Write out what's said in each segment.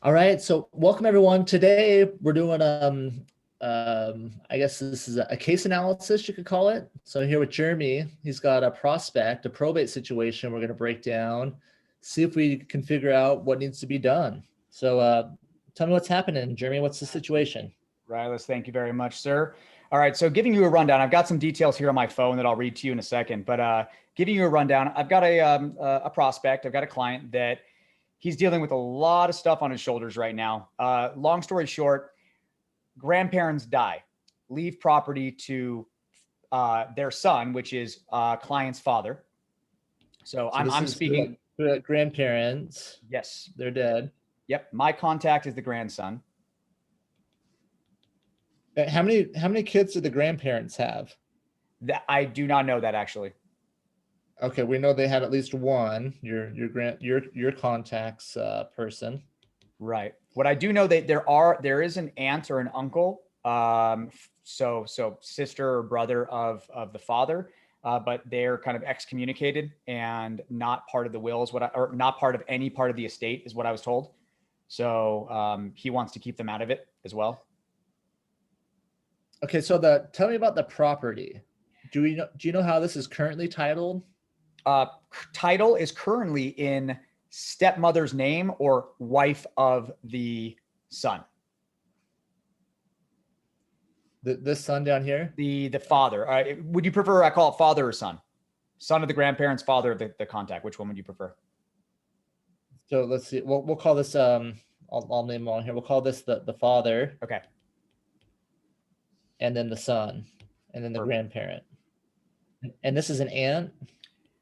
All right, so welcome everyone. Today we're doing I guess this is a case analysis, you could call it. So here with Jeremy, he's got a prospect, a probate situation we're going to break down, see if we can figure out what needs to be done. So tell me what's happening, Jeremy. What's the situation? Rilus, thank you very much, sir. All right, so giving you a rundown, I've got some details here on my phone that I'll read to you in a second, but giving you a rundown, I've got a prospect, I've got a client that he's dealing with a lot of stuff on his shoulders right now. Long story short, grandparents die, leave property to their son, which is client's father. So I'm speaking. Grandparents. Yes. They're dead. Yep. My contact is the grandson. How many kids do the grandparents have? That I do not know that actually. Okay, we know they had at least one. Your contact's person. Right. What I do know that there is an aunt or an uncle, so sister or brother of the father, but they're kind of excommunicated and not part of the will is or not part of any part of the estate is what I was told. So he wants to keep them out of it as well. Okay, so tell me about the property. Do you know how this is currently titled? Title is currently in stepmother's name or wife of the son. This son down here? The father. Would you prefer I call it father or son? Son of the grandparents, father of the contact. Which one would you prefer? So let's see. We'll call this I'll name them all here. We'll call this the father. Okay. And then the son, and then the grandparent. And this is an aunt?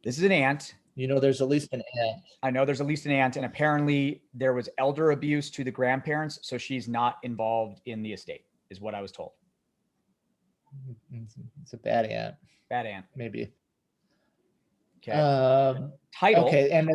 This is an aunt. You know, there's at least an aunt. I know there's at least an aunt, and apparently there was elder abuse to the grandparents, so she's not involved in the estate, is what I was told. It's a bad aunt. Bad aunt. Maybe. Okay. Title. Okay, and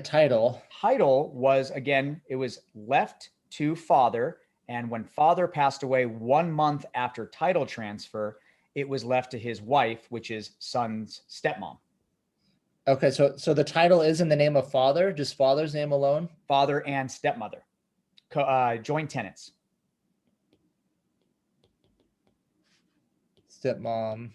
title. Title was, again, it was left to father, and when father passed away 1 month after title transfer, it was left to his wife, which is son's stepmom. Okay, so the title is in the name of father, just father's name alone? Father and stepmother, joint tenants. Stepmom,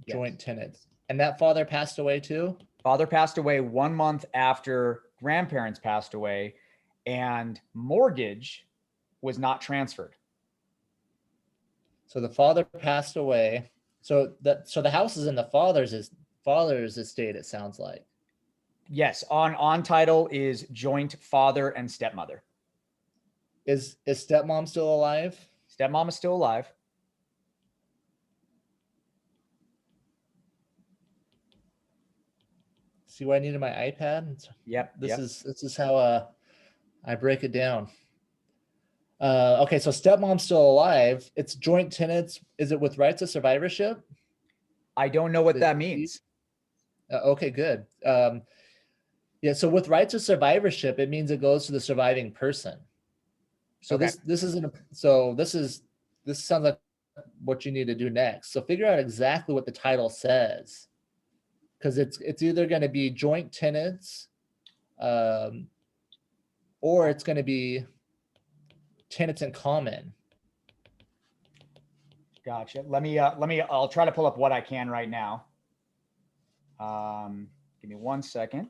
joint tenants. And that father passed away too? Father passed away 1 month after grandparents passed away, and mortgage was not transferred. So the father passed away. So the house is in the father's estate, it sounds like. Yes, on title is joint father and stepmother. Is stepmom still alive? Stepmom is still alive. See what I needed my iPad? Yep. This is how I break it down. Okay, so stepmom's still alive. It's joint tenants. Is it with rights of survivorship? I don't know what that means. Okay, good. Yeah, so with rights of survivorship, it means it goes to the surviving person. So okay. This sounds like what you need to do next. So figure out exactly what the title says, because it's either going to be joint tenants, or it's going to be tenants in common. Gotcha. I'll try to pull up what I can right now. Give me 1 second.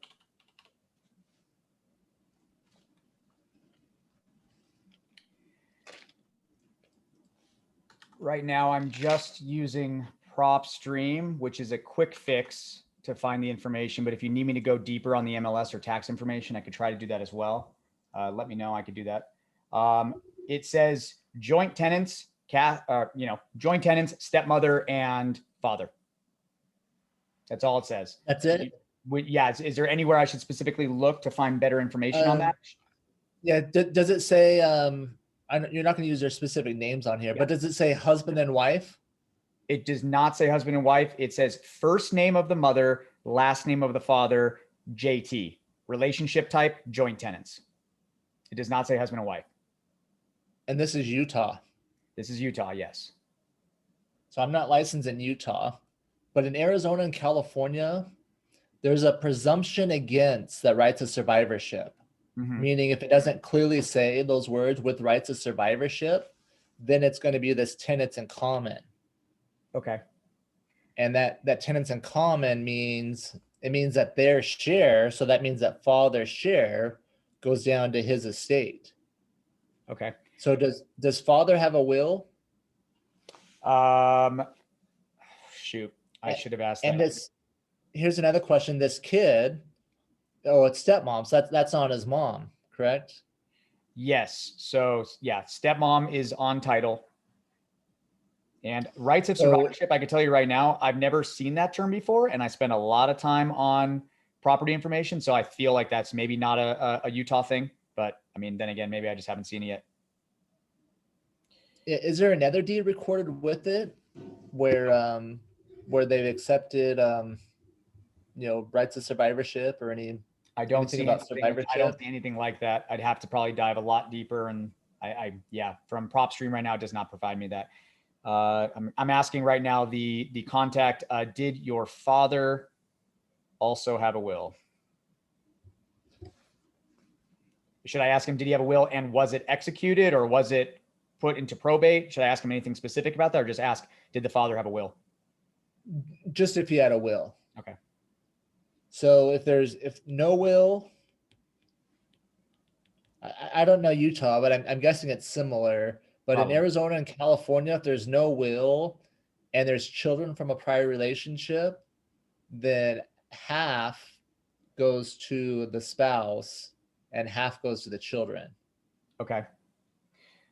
Right now, I'm just using PropStream, which is a quick fix to find the information. But if you need me to go deeper on the MLS or tax information, I could try to do that as well. Let me know. I could do that. It says joint tenants, joint tenants, stepmother and father. That's all it says. That's it? Yeah. Is there anywhere I should specifically look to find better information on that? Yeah. Does it say, you're not going to use their specific names on here, but does it say husband and wife? It does not say husband and wife. It says first name of the mother, last name of the father, JT. Relationship type, joint tenants. It does not say husband and wife. And this is Utah. This is Utah, yes. So I'm not licensed in Utah, but in Arizona and California, there's a presumption against that rights of survivorship. meaning if it doesn't clearly say those words with rights of survivorship, then it's going to be this tenants in common. Okay. And that tenants in common means that their share, so that means that father's share goes down to his estate. Okay. So does father have a will? Shoot, I should have asked And that. here's another question. This kid, oh, it's stepmom, so that's not his mom, correct? Yes. So yeah, stepmom is on title. And rights of So survivorship, I can tell you right now, I've never seen that term before, and I spend a lot of time on property information. So I feel like that's maybe not a Utah thing, but I mean, then again, maybe I just haven't seen it yet. is there another deed recorded with it where they've accepted rights of survivorship or anything about survivorship? I don't see anything like that. I'd have to probably dive a lot deeper, and yeah, from PropStream right now, it does not provide me that. I'm asking right now the contact, did your father also have a will? Should I ask him, did he have a will, and was it executed or was it put into probate? Should I ask him anything specific about that, or just ask, did the father have a will? Just if he had a will. Okay. So if no will, I don't know Utah, but I'm guessing it's similar. But in Arizona and California, if there's no will and there's children from a prior relationship, then half goes to the spouse and half goes to the children. Okay.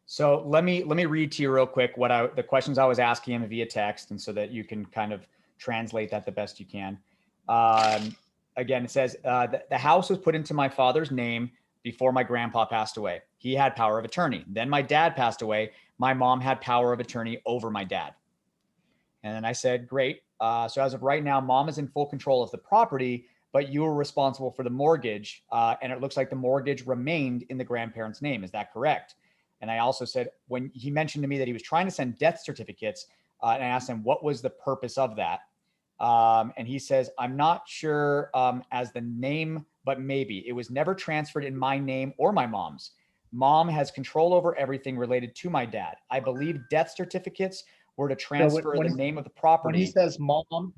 So let me read to you real quick the questions I was asking him via text, and so that you can kind of translate that the best you can. Again, it says, the house was put into my father's name before my grandpa passed away. He had power of attorney. Then my dad passed away. My mom had power of attorney over my dad. And then I said, great. So as of right now, mom is in full control of the property, but you were responsible for the mortgage. And it looks like the mortgage remained in the grandparents' name. Is that correct? And I also said, when he mentioned to me that he was trying to send death certificates, and I asked him, what was the purpose of that? And he says, I'm not sure as the name, but maybe. It was never transferred in my name or my mom's. Mom has control over everything related to my dad. I believe death certificates were to transfer the name of the property. When he says mom,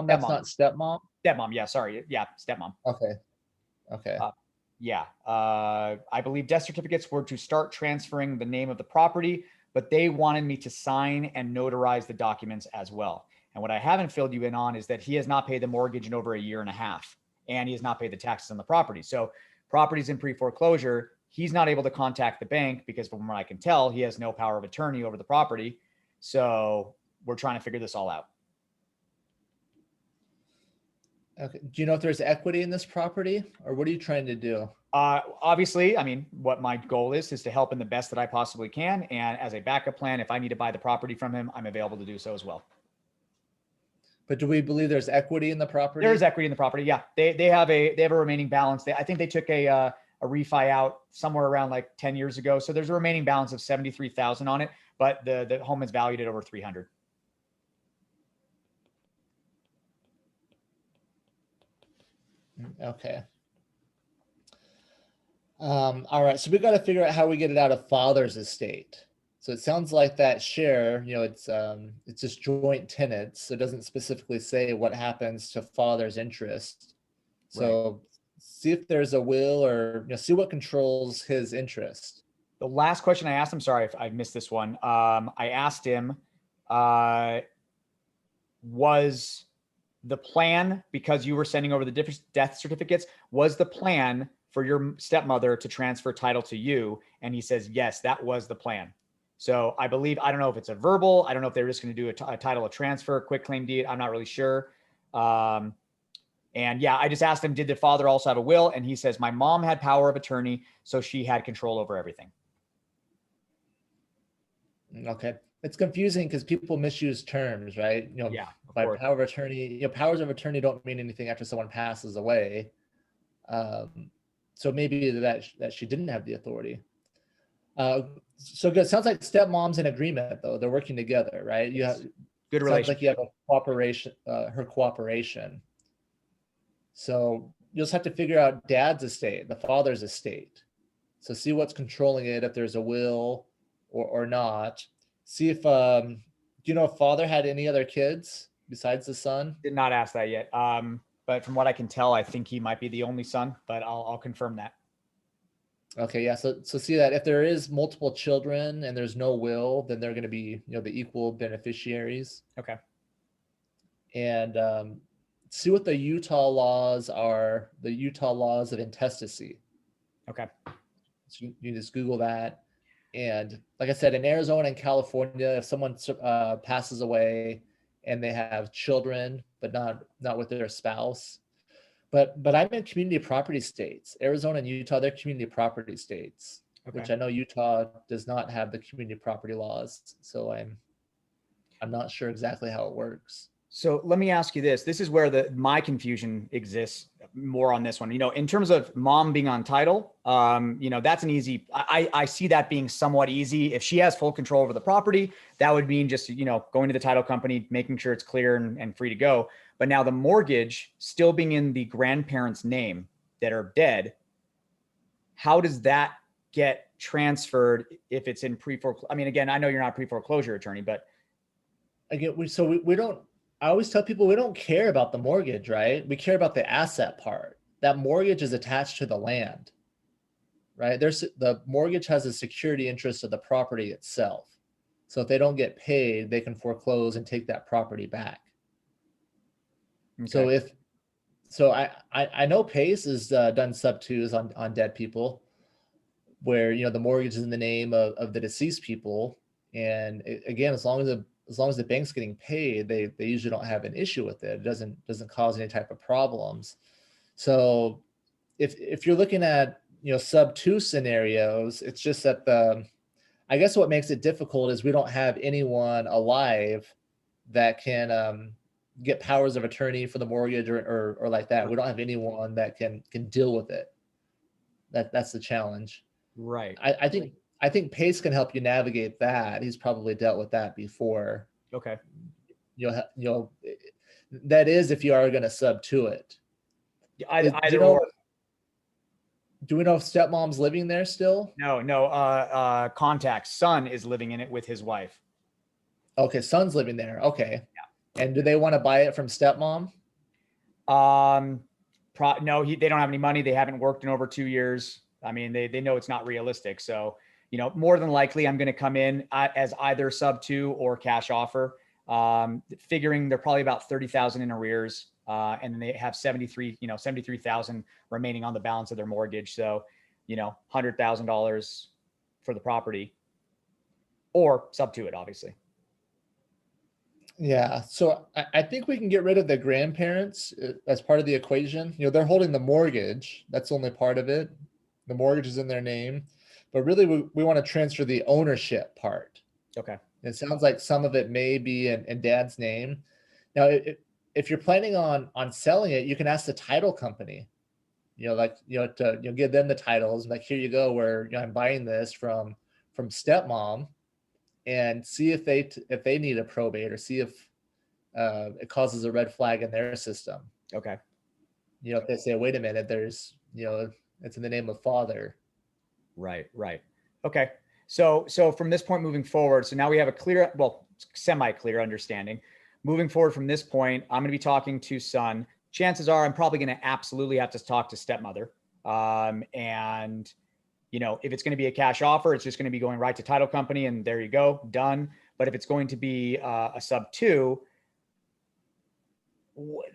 that's not stepmom? Stepmom, yeah, sorry. Yeah, stepmom. Okay. Yeah. I believe death certificates were to start transferring the name of the property, but they wanted me to sign and notarize the documents as well. And what I haven't filled you in on is that he has not paid the mortgage in over 1.5 years, and he has not paid the taxes on the property. So property's in pre-foreclosure. He's not able to contact the bank because from what I can tell, he has no power of attorney over the property. So we're trying to figure this all out. Okay. Do you know if there's equity in this property, or what are you trying to do? Obviously, I mean, what my goal is to help in the best that I possibly can. And as a backup plan, if I need to buy the property from him, I'm available to do so as well. But do we believe there's equity in the property? There's equity in the property. Yeah. They have a remaining balance. I think they took a refi out somewhere around like 10 years ago. So there's a remaining balance of 73,000 on it, but the home is valued at over 300. Okay. All right. So we got to figure out how we get it out of father's estate. So it sounds like that share, it's just joint tenants. So it doesn't specifically say what happens to father's interest. So see if there's a will, or see what controls his interest. The last question I asked him, sorry if I missed this one. I asked him, was the plan, because you were sending over the different death certificates, was the plan for your stepmother to transfer title to you? And he says, yes, that was the plan. So I believe, I don't know if it's a verbal, I don't know if they're just going to do a title of transfer, quick claim deed. I'm not really sure. And yeah, I just asked him, did the father also have a will? And he says, my mom had power of attorney, so she had control over everything. Okay. It's confusing because people misuse terms, right? Yeah, by power of attorney, powers of attorney don't mean anything after someone passes away. So maybe that she didn't have the authority. So good. Sounds like stepmom's in agreement, though. They're working together, right? You have good relationship. Sounds like you have a cooperation, her cooperation. So you'll just have to figure out dad's estate, the father's estate. So see what's controlling it, if there's a will or not. See if, do you know if father had any other kids besides the son? Did not ask that yet. But from what I can tell, I think he might be the only son, but I'll confirm that. Okay, yeah. So see that if there is multiple children and there's no will, then they're going to be, the equal beneficiaries. Okay. And see what the Utah laws are, the Utah laws of intestacy. Okay. So you just Google that. And like I said, in Arizona and California, if someone passes away and they have children, but not with their spouse, but I'm in community property states. Arizona and Utah, they're community property states, Okay. which I know Utah does not have the community property laws. So I'm not sure exactly how it works. So let me ask you this. This is where my confusion exists more on this one. In terms of mom being on title, that's an easy, I see that being somewhat easy. If she has full control over the property, that would mean just, going to the title company, making sure it's clear and free to go. But now the mortgage still being in the grandparents' name that are dead, how does that get transferred if it's in pre-foreclosure? I mean, again, I know you're not a pre-foreclosure attorney, but again, we don't, I always tell people we don't care about the mortgage, right? We care about the asset part. That mortgage is attached to the land, right? The mortgage has a security interest of the property itself. So if they don't get paid, they can foreclose and take that property back. Okay. So I know PACE has done sub-twos on dead people where, the mortgage is in the name of the deceased people. And again, as long as the bank's getting paid, they usually don't have an issue with it. It doesn't cause any type of problems. So if you're looking at, sub-2 scenarios, it's just that I guess what makes it difficult is we don't have anyone alive that can get powers of attorney for the mortgage or like that. We don't have anyone that can deal with it. That's the challenge. Right. I think Pace can help you navigate that. He's probably dealt with that before. Okay. That is if you are going to sub to it. Do we know if stepmom's living there still? No. Contact's son is living in it with his wife. Okay, son's living there. Okay. Yeah. And do they want to buy it from stepmom? No, they don't have any money. They haven't worked in over 2 years. I mean, they know it's not realistic. So, more than likely I'm going to come in as either sub 2 or cash offer, figuring they're probably about 30,000 in arrears. And then they have 73,000 remaining on the balance of their mortgage. So, $100,000 for the property or sub to it, obviously. Yeah. So I think we can get rid of the grandparents as part of the equation. They're holding the mortgage. That's only part of it. The mortgage is in their name, but really we want to transfer the ownership part. Okay. It sounds like some of it may be in dad's name. Now, if you're planning on selling it, you can ask the title company, to give them the titles, like, here you go, where I'm buying this from stepmom, and see if they need a probate, or see if it causes a red flag in their system. Okay. If they say, wait a minute, there's, it's in the name of father. Right. Okay. So from this point moving forward, so now we have a semi-clear understanding. Moving forward from this point, I'm going to be talking to son. Chances are I'm probably going to absolutely have to talk to stepmother. And if it's going to be a cash offer, it's just going to be going right to title company and there you go, done. But if it's going to be a sub 2,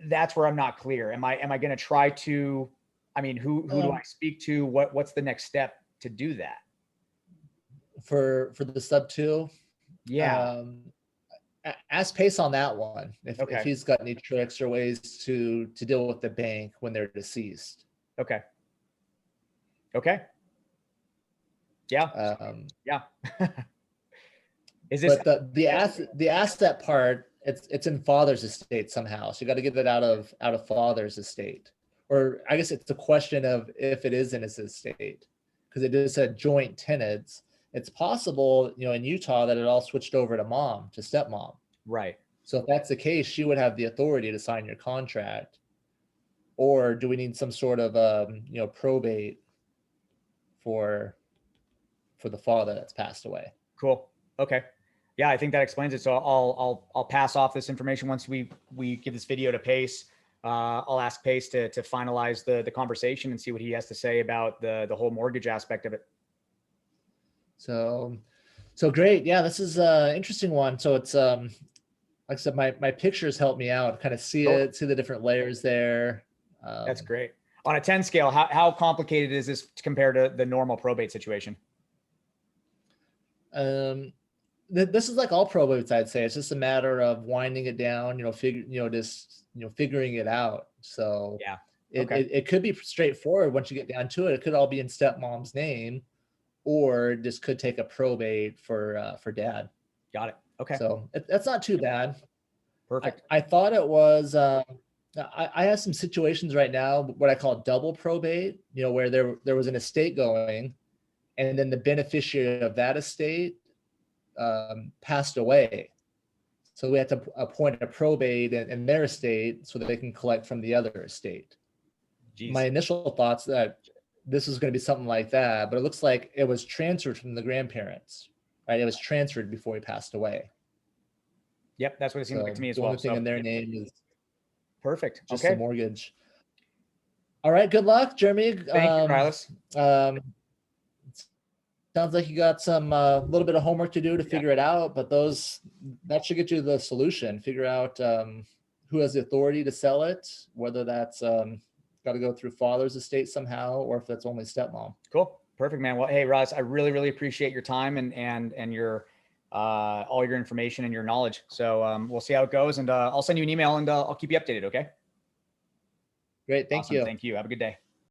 that's where I'm not clear. Am I going to try to, who do I speak to? What's the next step to do that? For the sub 2? Yeah. Ask Pace on that one. If he's got any tricks or ways to deal with the bank when they're deceased. Okay. Yeah. Yeah. Is this? But the asset part? It's in father's estate somehow. So you got to get it out of father's estate, or I guess it's a question of if it is in his estate, because it is a joint tenants. It's possible, in Utah, that it all switched over to stepmom. Right. So if that's the case, she would have the authority to sign your contract. or do we need some sort of probate for the father that's passed away? Cool. Okay. Yeah, I think that explains it. So I'll pass off this information once we give this video to Pace. I'll ask Pace to finalize the conversation and see what he has to say about the whole mortgage aspect of it. So great. Yeah, this is an interesting one. So it's like I said, my pictures help me out, kind of see it, see the different layers there. That's great. On a 10 scale, how complicated is this compared to the normal probate situation? This is like all probates, I'd say. It's just a matter of winding it down, figuring it out. So yeah, it could be straightforward once you get down to it. It could all be in stepmom's name, or this could take a probate for dad. Got it. Okay. So that's not too bad. Perfect. I thought it was, I have some situations right now, what I call double probate, where there was an estate going, and then the beneficiary of that estate passed away. So we had to appoint a probate in their estate so that they can collect from the other estate. Jeez. My initial thoughts that this was going to be something like that, but it looks like it was transferred from the grandparents, right? It was transferred before he passed away. Yep, that's what it seems like to me as well. The only thing in their name is perfect. Just the mortgage. All right, good luck, Jeremy. Thank you, Rilus. Sounds like you got some little bit of homework to do to figure it out, but that should get you the solution. Figure out who has the authority to sell it, whether that's got to go through father's estate somehow, or if that's only stepmom. Cool, perfect, man. Well, hey, Rilus, I really appreciate your time and your all your information and your knowledge. So we'll see how it goes, and I'll send you an email and I'll keep you updated. Okay. Great, thank you. Thank you. Have a good day.